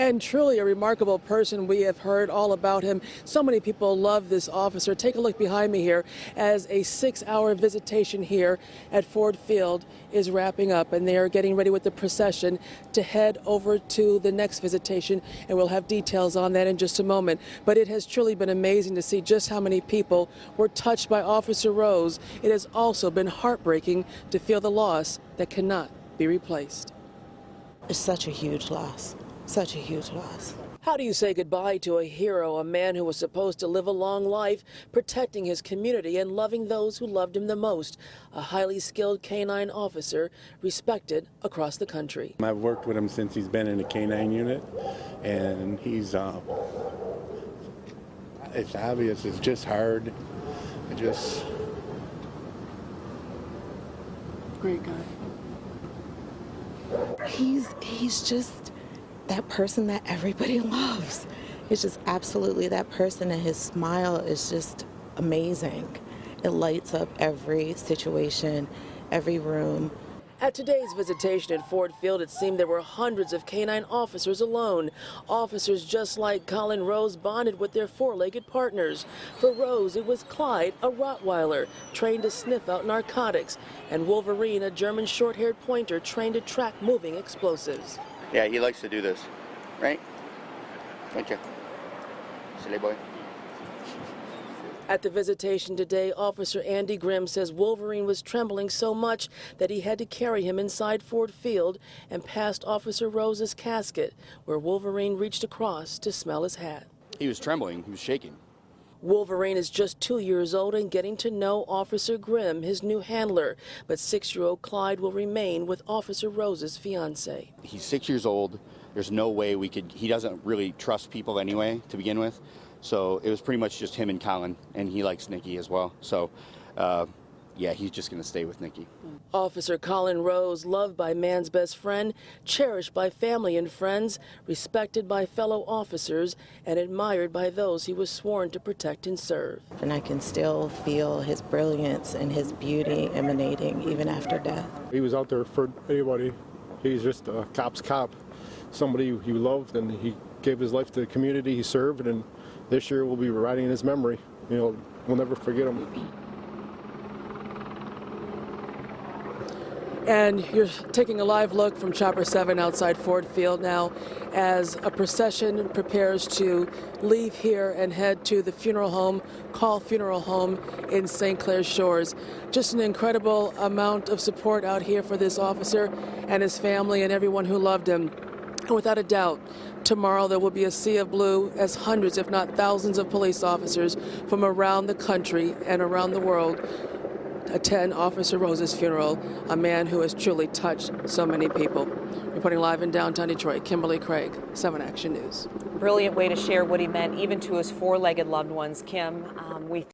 And truly a remarkable person. We have heard all about him. So many people love this officer. Take a look behind me here as a 6-hour visitation here at Ford Field is wrapping up, and they are getting ready with the procession to head over to the next visitation, and we'll have details on that in just a moment. But it has truly been amazing to see just how many people were touched by Officer Rose. It has also been heartbreaking to feel the loss that cannot be replaced. It's such a huge loss. Such a huge loss. How do you say goodbye to a hero, a man who was supposed to live a long life, protecting his community and loving those who loved him the most? A highly skilled canine officer, respected across the country. I've worked with him since he's been in the canine unit, and he's, it's obvious, it's just hard. Great guy. He's just that person that everybody loves. He's just absolutely that person, and his smile is just amazing. It lights up every situation, every room. At today's visitation at Ford Field, it seemed there were hundreds of canine officers alone. Officers just like Collin Rose bonded with their four-legged partners. For Rose, it was Clyde, a Rottweiler, trained to sniff out narcotics, and Wolverine, a German short-haired pointer trained to track moving explosives. Yeah, he likes to do this, right? Don't you? Silly boy. At the visitation today, Officer Andy Grimm says Wolverine was trembling so much that he had to carry him inside Ford Field and past Officer Rose's casket, where Wolverine reached across to smell his hat. He was trembling, he was shaking. Wolverine is just 2 years old and getting to know Officer Grimm, his new handler, but 6-year-old Clyde will remain with Officer Rose's fiancée. He's 6 years old. There's no way he doesn't really trust people anyway to begin with. So it was pretty much just him and Collin, and he likes Nikki as well. So yeah, he's just going to stay with Nikki. Officer Collin Rose, loved by man's best friend, cherished by family and friends, respected by fellow officers, and admired by those he was sworn to protect and serve. And I can still feel his brilliance and his beauty emanating even after death. He was out there for anybody. He's just a cop's cop, somebody he loved, and he gave his life to the community he served, and this year we'll be writing in his memory. You know, we'll never forget him. And you're taking a live look from Chopper 7 outside Ford Field now as a procession prepares to leave here and head to the funeral home, Call Funeral Home in St. Clair Shores. Just an incredible amount of support out here for this officer and his family and everyone who loved him. And without a doubt, tomorrow there will be a sea of blue as hundreds, if not thousands, of police officers from around the country and around the world attend Officer Rose's funeral, a man who has truly touched so many people. Reporting live in downtown Detroit, Kimberly Craig, 7 Action News. Brilliant way to share what he meant even to his four-legged loved ones, Kim. We